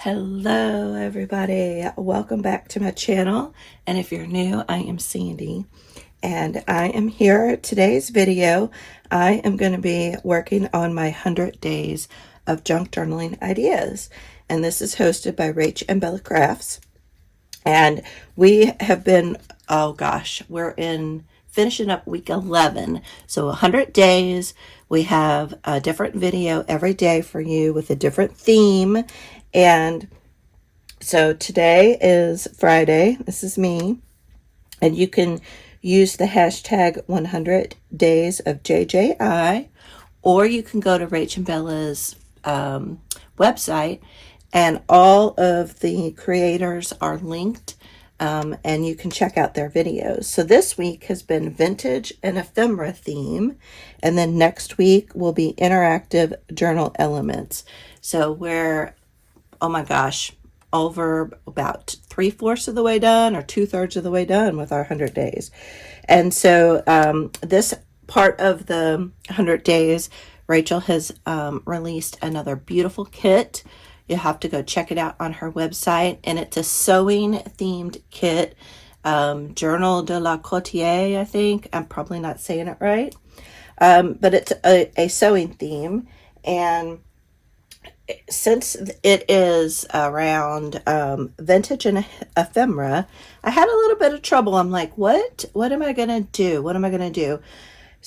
Hello everybody, welcome back to my channel, and if you're new, I am Sandy and I am here. Today's video I am going to be working on my 100 days of junk journaling ideas, and this is hosted by RachandBella Crafts, and we have been, oh gosh, we're in finishing up week 11, so 100 days. We have a different video every day for you with a different theme. And so today is Friday. This is me. And you can use the hashtag 100 days of JJI, or you can go to RachandBella's website, and all of the creators are linked, and you can check out their videos. So this week has been vintage and ephemera theme, and then next week will be interactive journal elements. So we're, oh my gosh, over about 3/4 of the way done, or 2/3 of the way done with our 100 days. And so this part of the 100 days, Rachel has released another beautiful kit. You have to go check it out on her website, and it's a sewing themed kit. Journal de la Cotier, I think. I'm probably not saying it right. But it's a sewing theme, and since it is around vintage and ephemera, I had a little bit of trouble. I'm like, what am I gonna do? What am I gonna do?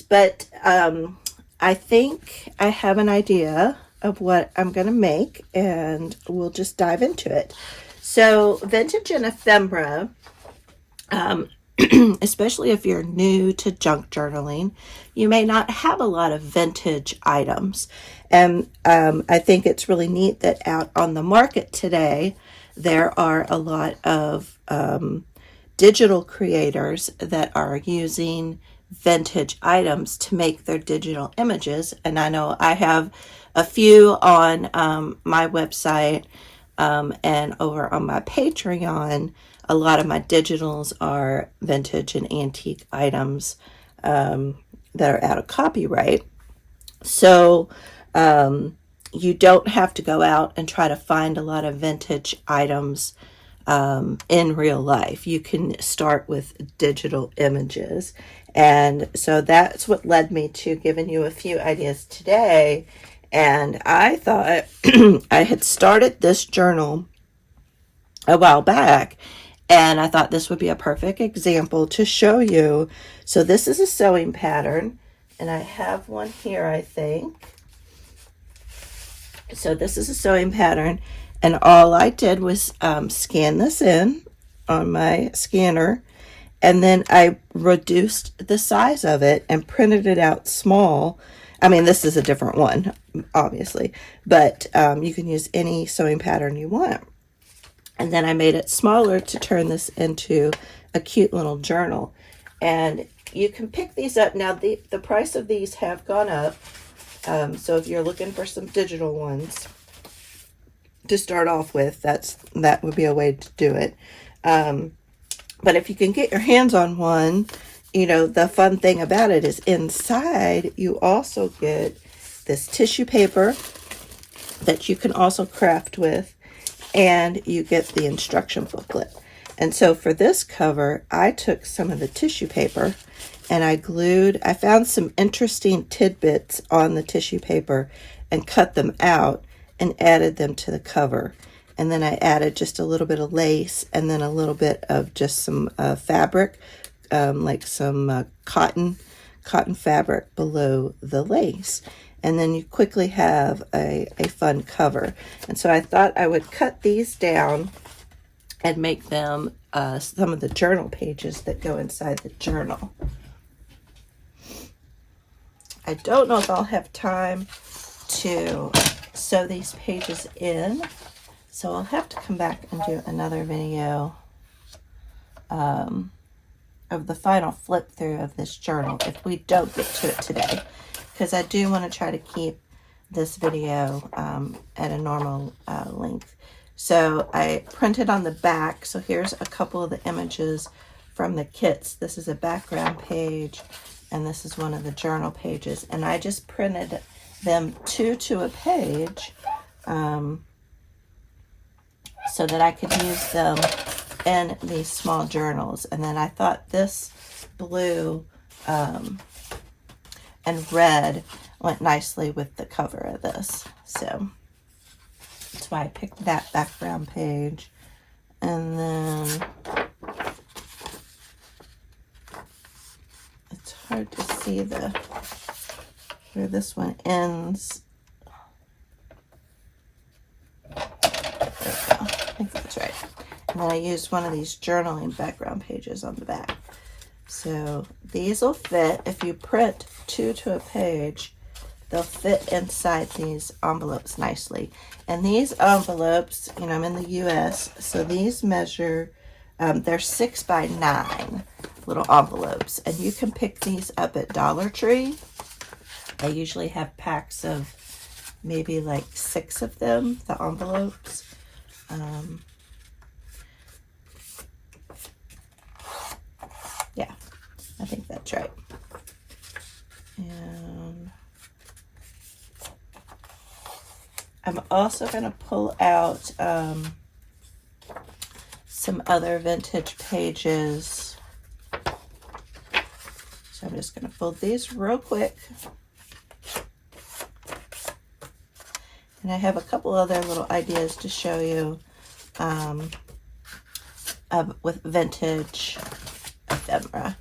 But I think I have an idea of what I'm gonna make, and we'll just dive into it. So vintage and ephemera, especially if you're new to junk journaling, you may not have a lot of vintage items. And I think it's really neat that out on the market today, there are a lot of digital creators that are using vintage items to make their digital images. And I know I have a few on my website, and over on my Patreon. A lot of my digitals are vintage and antique items that are out of copyright. So you don't have to go out and try to find a lot of vintage items in real life. You can start with digital images. And so that's what led me to giving you a few ideas today. And I thought I had started this journal a while back, and I thought this would be a perfect example to show you. So this is a sewing pattern, and I have one here, I think. So this is a sewing pattern, and all I did was scan this in on my scanner, and then I reduced the size of it and printed it out small. I mean, this is a different one, obviously, but you can use any sewing pattern you want. And then I made it smaller to turn this into a cute little journal. And you can pick these up. Now, the price of these have gone up. So if you're looking for some digital ones to start off with, that would be a way to do it. But if you can get your hands on one, you know, the fun thing about it is inside you also get this tissue paper that you can also craft with, and you get the instruction booklet. And so for this cover, I took some of the tissue paper and I found some interesting tidbits on the tissue paper and cut them out and added them to the cover. And then I added just a little bit of lace, and then a little bit of just some fabric, like some cotton fabric below the lace. And then you quickly have a fun cover. And so I thought I would cut these down and make them some of the journal pages that go inside the journal. I don't know if I'll have time to sew these pages in, so I'll have to come back and do another video of the final flip through of this journal if we don't get to it today, because I do want to try to keep this video at a normal length. So I printed on the back. So here's a couple of the images from the kits. This is a background page, and this is one of the journal pages. And I just printed them two to a page so that I could use them in these small journals. And then I thought this blue and red went nicely with the cover of this. So that's why I picked that background page. And then it's hard to see where this one ends. There we go. I think that's right. And then I used one of these journaling background pages on the back. So these will fit. If you print 2 to a page, they'll fit inside these envelopes nicely. And these envelopes, you know, I'm in the US, so these measure, they're 6 by 9 little envelopes. And you can pick these up at Dollar Tree. They usually have packs of maybe like 6 of them, the envelopes. Yeah, I think that's right. And I'm also going to pull out some other vintage pages. So I'm just going to fold these real quick. And I have a couple other little ideas to show you with vintage ephemera.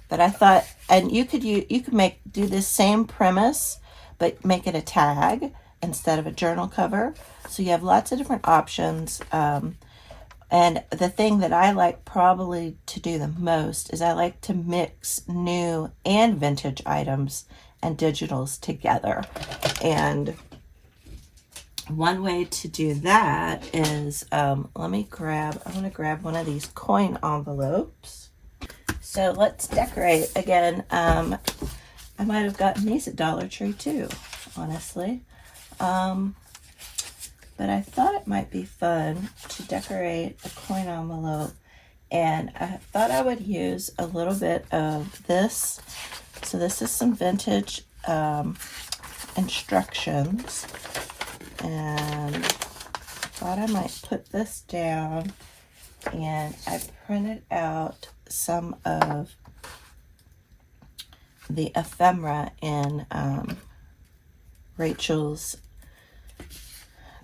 But I thought, and you could do this same premise, but make it a tag instead of a journal cover. So you have lots of different options. And the thing that I like probably to do the most is I like to mix new and vintage items and digitals together. And one way to do that is, I'm going to grab one of these coin envelopes. So let's decorate. Again, I might have gotten these at Dollar Tree too, honestly. But I thought it might be fun to decorate a coin envelope. And I thought I would use a little bit of this. So this is some vintage instructions. And I thought I might put this down. And I printed out some of the ephemera in Rachel's.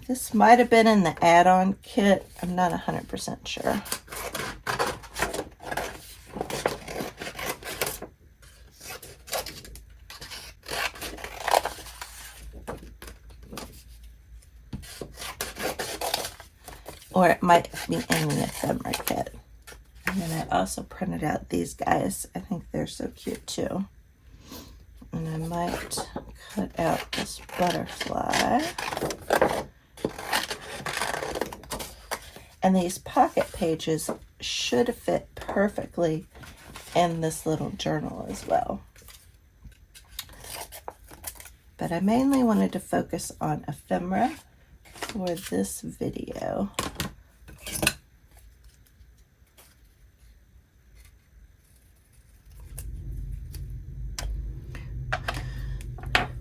This might have been in the add-on kit. I'm not 100% sure. Or it might be in the ephemera kit. And then I also printed out these guys. I think they're so cute too. And I might cut out this butterfly. And these pocket pages should fit perfectly in this little journal as well. But I mainly wanted to focus on ephemera for this video.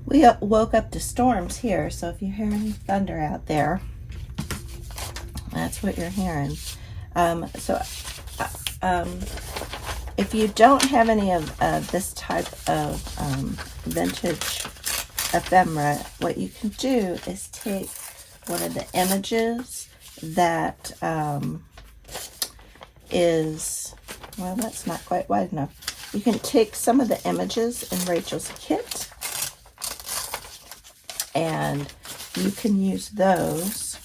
We woke up to storms here, so if you hear any thunder out there, that's what you're hearing. If you don't have any of this type of vintage ephemera, what you can do is take one of the images that is, well, that's not quite wide enough. You can take some of the images in Rachel's kit, and you can use those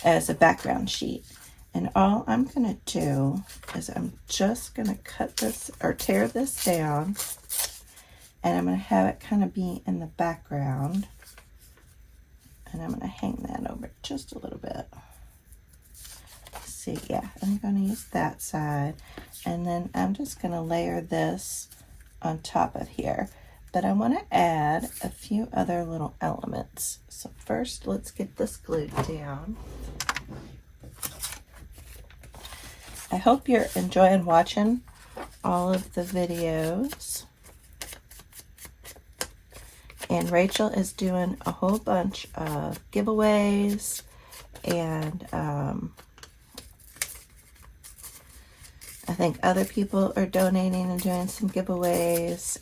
as a background sheet. And all I'm going to do is I'm just going to cut this or tear this down, and I'm going to have it kind of be in the background. And I'm going to hang that over just a little bit. See, yeah, I'm going to use that side. And then I'm just going to layer this on top of here. But I want to add a few other little elements. So first, let's get this glued down. I hope you're enjoying watching all of the videos. And Rachel is doing a whole bunch of giveaways and I think other people are donating and doing some giveaways.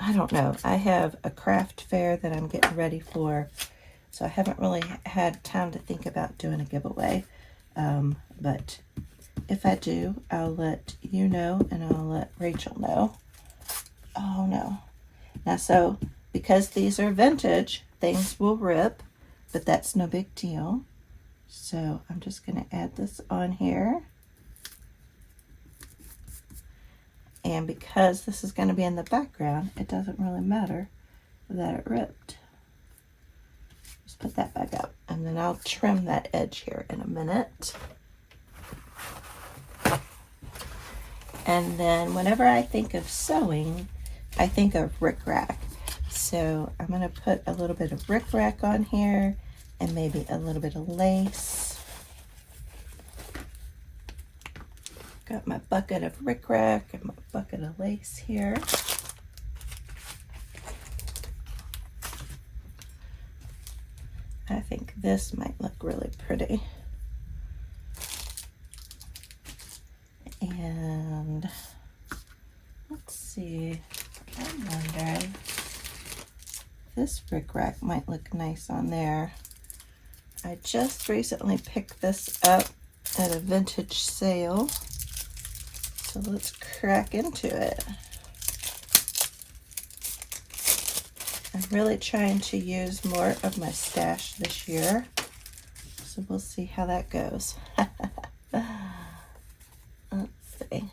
I don't know. I have a craft fair that I'm getting ready for, so I haven't really had time to think about doing a giveaway. But if I do, I'll let you know, and I'll let Rachel know. Oh no. Now, so because these are vintage, things will rip, but that's no big deal. So I'm just going to add this on here. And because this is going to be in the background, it doesn't really matter that it ripped. Just put that back up. And then I'll trim that edge here in a minute. And then whenever I think of sewing, I think of rickrack. So I'm going to put a little bit of rickrack on here and maybe a little bit of lace. Got my bucket of rickrack and my bucket of lace here. I think this might look really pretty. And let's see, I'm wondering, this rickrack might look nice on there. I just recently picked this up at a vintage sale. So let's crack into it. I'm really trying to use more of my stash this year. So we'll see how that goes. Let's see.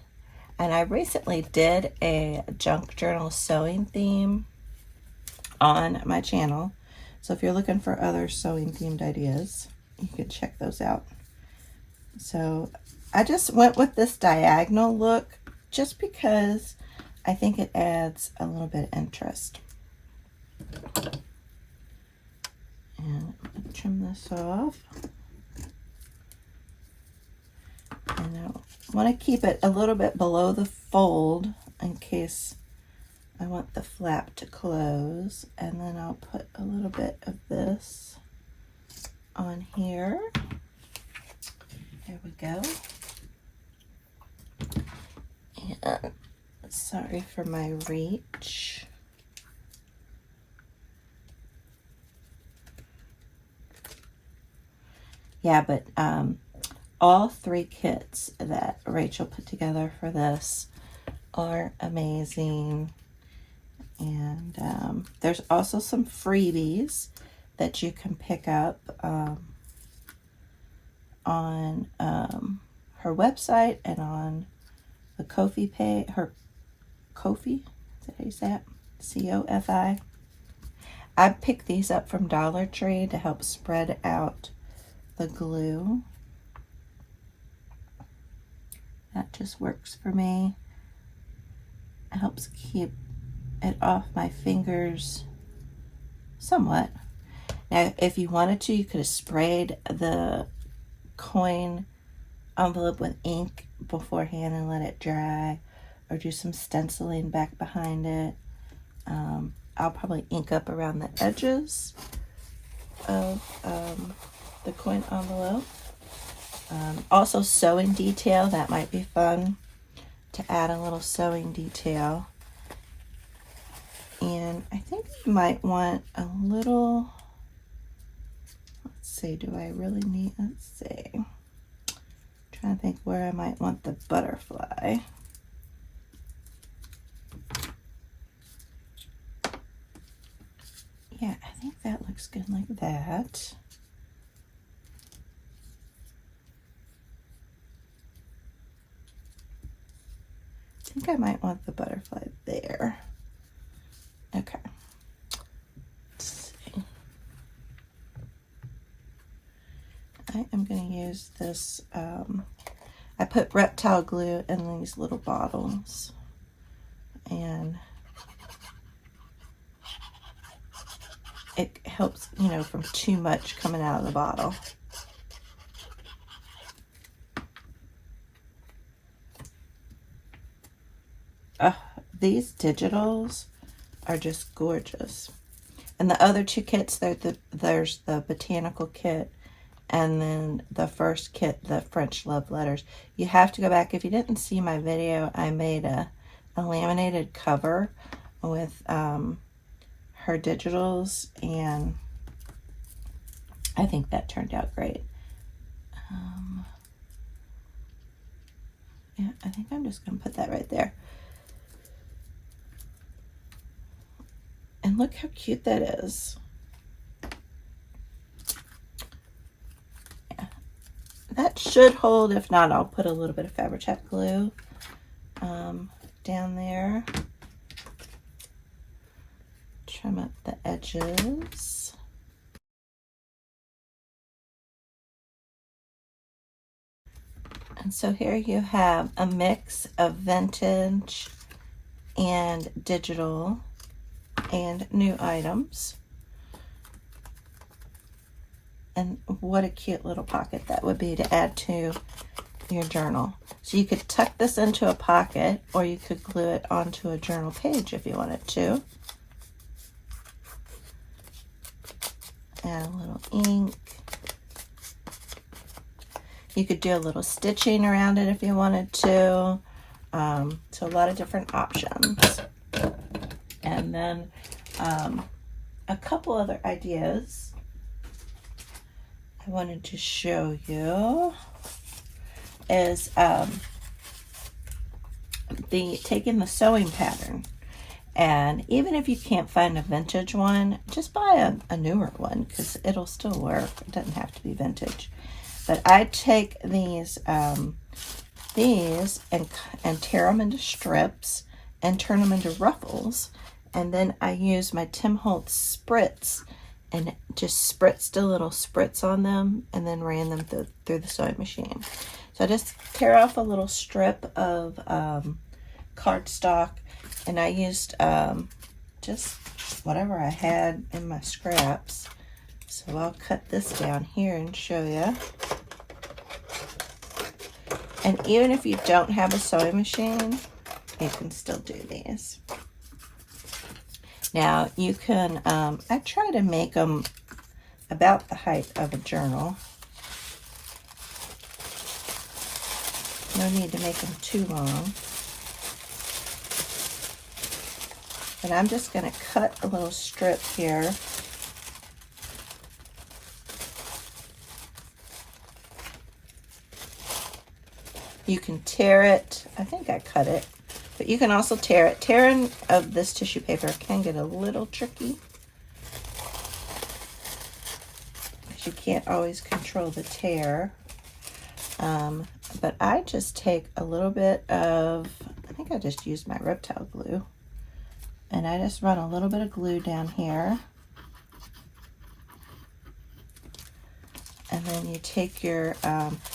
And I recently did a junk journal sewing theme on my channel. So if you're looking for other sewing themed ideas, you can check those out. So I just went with this diagonal look just because I think it adds a little bit of interest. And I'm going to trim this off. And I want to keep it a little bit below the fold in case I want the flap to close. And then I'll put a little bit of this on here. There we go. And sorry for my reach. Yeah, but all 3 kits that Rachel put together for this are amazing. And there's also some freebies that you can pick up on her website and on the Ko-fi page. Her Ko-fi, is that how you say it? C-O-F-I. I picked these up from Dollar Tree to help spread out the glue. That just works for me. It helps keep it off my fingers somewhat. Now, if you wanted to, you could have sprayed the coin envelope with ink beforehand and let it dry, or do some stenciling back behind it. I'll probably ink up around the edges of the coin envelope. Also sewing detail, that might be fun to add a little sewing detail. And I think you might want a little, let's see, do I really need, let's see. I'm trying to think where I might want the butterfly. Yeah, I think that looks good like that. I think I might want the butterfly there. Okay. Let's see. I am going to use this, I put reptile glue in these little bottles, and it helps, you know, from too much coming out of the bottle. These digitals are just gorgeous. And the other two kits, there's the botanical kit and then the first kit, the French love letters. You have to go back. If you didn't see my video, I made a laminated cover with her digitals, and I think that turned out great. Yeah, I think I'm just going to put that right there. And look how cute that is. Yeah, that should hold. If not, I'll put a little bit of Fabri-Tac glue down there. Trim up the edges. And so here you have a mix of vintage and digital and new items. And what a cute little pocket that would be to add to your journal. So you could tuck this into a pocket, or you could glue it onto a journal page if you wanted to. Add a little ink. You could do a little stitching around it if you wanted to. So a lot of different options. And then a couple other ideas I wanted to show you is taking the sewing pattern. And even if you can't find a vintage one, just buy a newer one, because it'll still work. It doesn't have to be vintage. But I take these and tear them into strips and turn them into ruffles. And then I use my Tim Holtz spritz and just spritzed a little spritz on them and then ran them through the sewing machine. So I just tear off a little strip of cardstock, and I used just whatever I had in my scraps. So I'll cut this down here and show you. And even if you don't have a sewing machine, you can still do these. Now you can, I try to make them about the height of a journal. No need to make them too long. And I'm just going to cut a little strip here. You can tear it. I think I cut it. But you can also tear it. Tearing of this tissue paper can get a little tricky, because you can't always control the tear. But I just take a little bit of, I think I just used my reptile glue. And I just run a little bit of glue down here. And then you take your,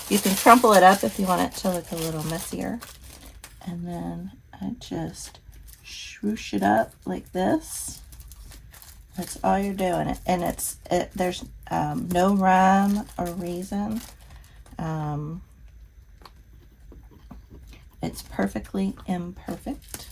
you can crumple it up if you want it to look a little messier. And then I just swoosh it up like this. That's all you're doing. And there's no rhyme or reason. It's perfectly imperfect.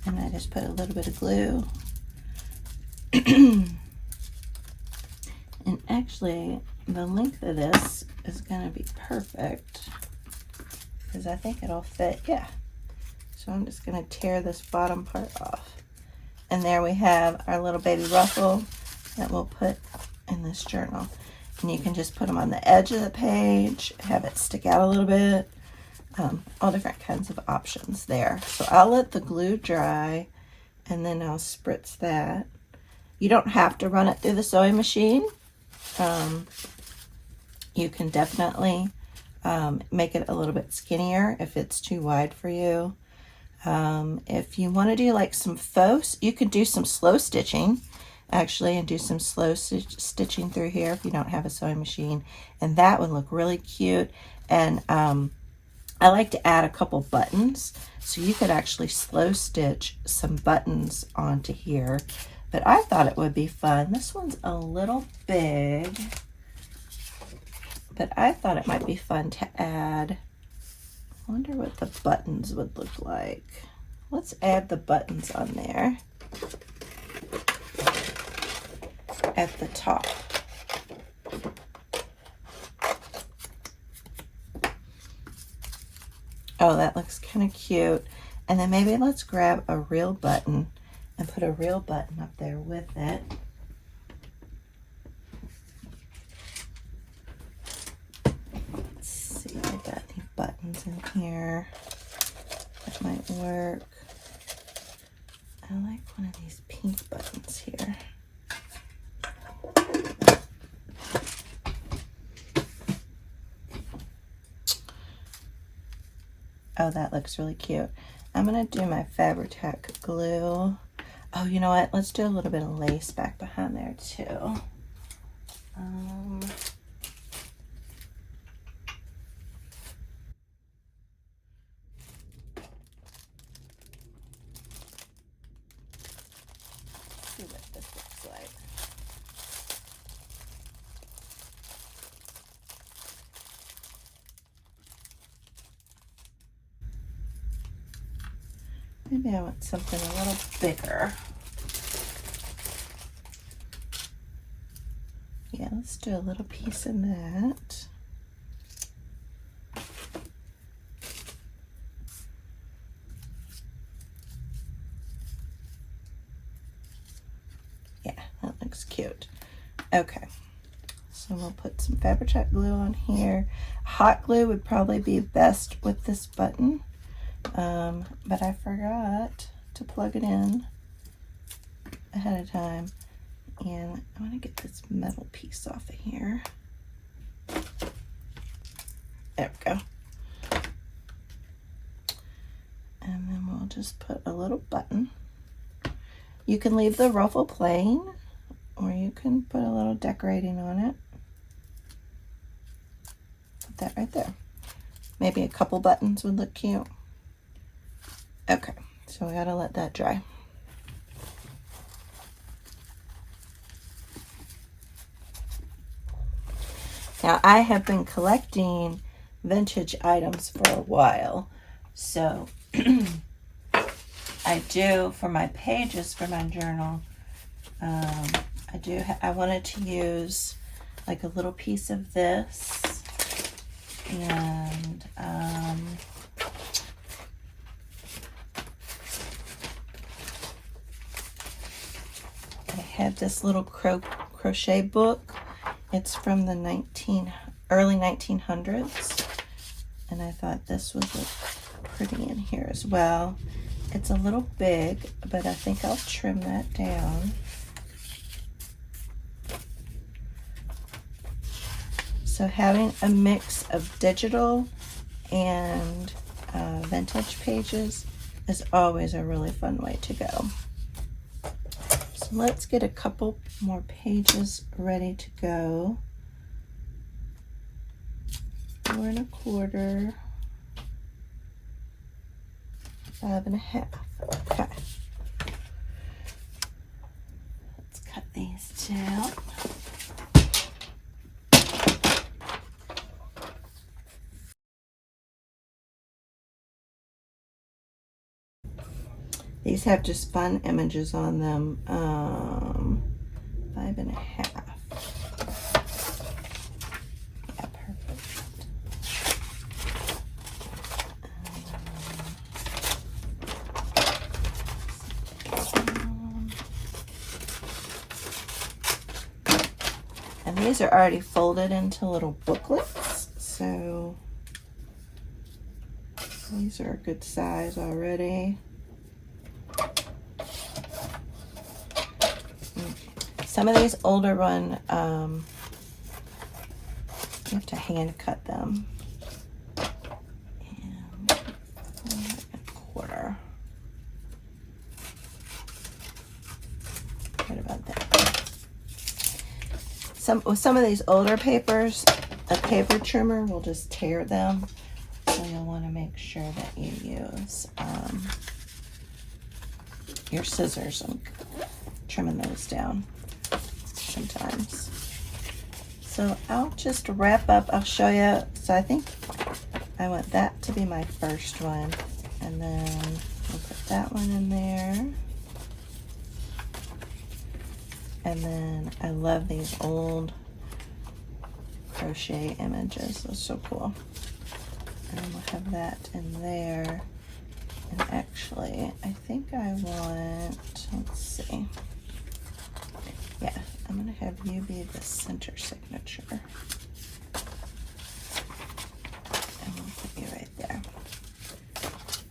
And I just put a little bit of glue. And actually, the length of this is going to be perfect, because I think it'll fit. Yeah. So I'm just going to tear this bottom part off. And there we have our little baby ruffle that we'll put in this journal. And you can just put them on the edge of the page, have it stick out a little bit. All different kinds of options there. So I'll let the glue dry, and then I'll spritz that. You don't have to run it through the sewing machine. You can definitely make it a little bit skinnier if it's too wide for you. If you want to do like some faux, you could do some slow stitching actually, and do some slow stitching through here if you don't have a sewing machine, and that would look really cute. And I like to add a couple buttons, so you could actually slow stitch some buttons onto here. But I thought it would be fun. This one's a little big, but I thought it might be fun to add. I wonder what the buttons would look like. Let's add the buttons on there at the top. Oh, that looks kind of cute. And then maybe let's grab a real button and put a real button up there with it. Let's see if I got any buttons in here. That might work. I like one of these pink buttons here. Oh, that looks really cute. I'm gonna do my Fabri-Tac glue. Oh, you know what? Let's do a little bit of lace back behind there too. See what this looks like. Maybe I want something a little bigger. Yeah, let's do a little piece in that. Yeah, that looks cute. Okay, so we'll put some Fabri-Tac glue on here. Hot glue would probably be best with this button. But I forgot to plug it in ahead of time, and I want to get this metal piece off of here. There we go. And then we'll just put a little button. You can leave the ruffle plain, or you can put a little decorating on it. Put that right there. Maybe a couple buttons would look cute. Okay, so we gotta let that dry. Now, I have been collecting vintage items for a while, so I do, for my pages for my journal, I wanted to use like a little piece of this, and I have this little crochet book. It's from the early 1900s, and I thought this would look pretty in here as well. It's a little big, but I think I'll trim that down. So having a mix of digital and vintage pages is always a really fun way to go. So let's get a couple more pages ready to go. 4 1/4, 5 1/2. Okay. Let's cut these down. These have just fun images on them. 5 1/2. Yeah, perfect. And these are already folded into little booklets, so these are a good size already. Some of these older ones, you have to hand cut them. And 4 1/4. What about that? With some of these older papers, a paper trimmer will just tear them. So you'll want to sure that you use your scissors and trimming those down sometimes. So I'll just wrap up. I'll show you. So I think I want that to be my first one, and then we'll put that one in there. And then I love these old crochet images. Those are so cool. And we'll have that in there. And actually, I think I want, let's see. Yeah, I'm gonna have you be the center signature. And we'll put you right there.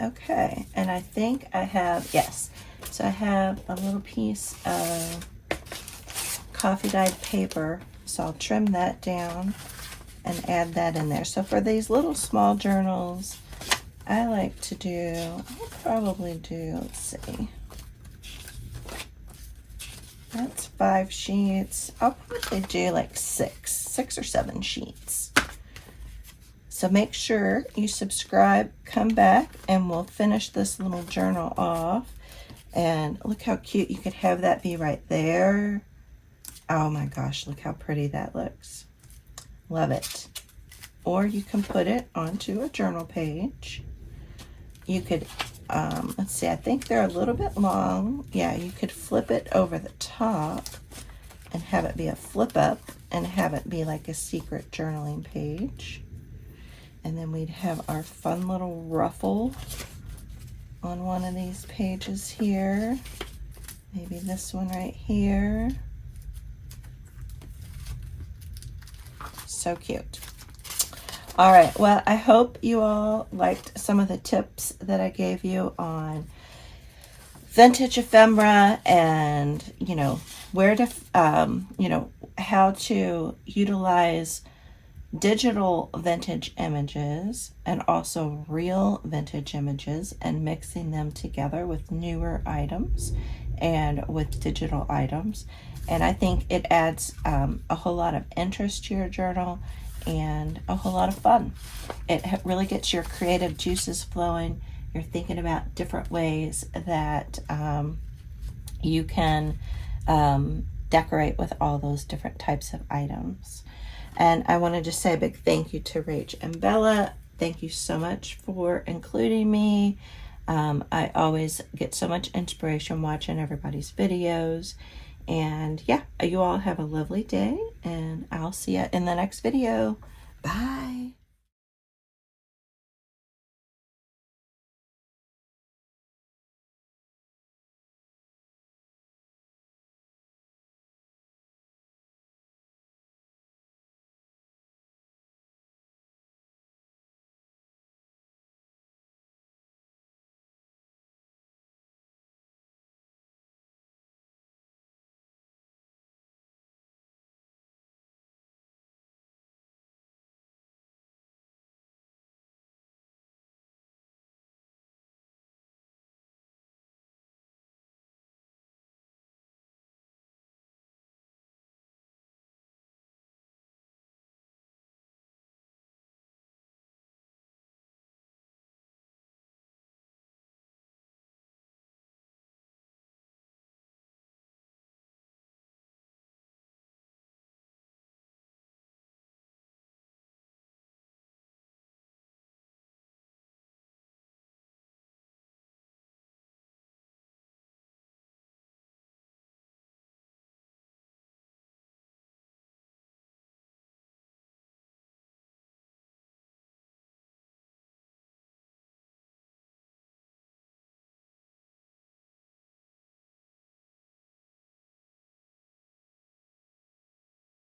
Okay, and I think I have, yes. So I have a little piece of coffee dyed paper. So I'll trim that down and add that in there. So for these little small journals, I like to do, I'll probably do, let's see, that's 5 sheets. I'll probably do like 6 or 7 sheets. So make sure you subscribe, come back, and we'll finish this little journal off. And look how cute, you could have that be right there. Oh my gosh, look how pretty that looks. Love it. Or you can put it onto a journal page. You could, let's see, I think they're a little bit long. Yeah, you could flip it over the top and have it be a flip up and have it be like a secret journaling page. And then we'd have our fun little ruffle on one of these pages here. Maybe this one right here. So cute. All right, well, I hope you all liked some of the tips that I gave you on vintage ephemera and, you know, where to, you know, how to utilize digital vintage images and also real vintage images and mixing them together with newer items and with digital items. And I think it adds a whole lot of interest to your journal and a whole lot of fun. It really gets your creative juices flowing. You're thinking about different ways that you can decorate with all those different types of items. And I wanted to say a big thank you to RachandBella. Thank you so much for including me. I always get so much inspiration watching everybody's videos. And yeah, you all have a lovely day, and I'll see you in the next video. Bye.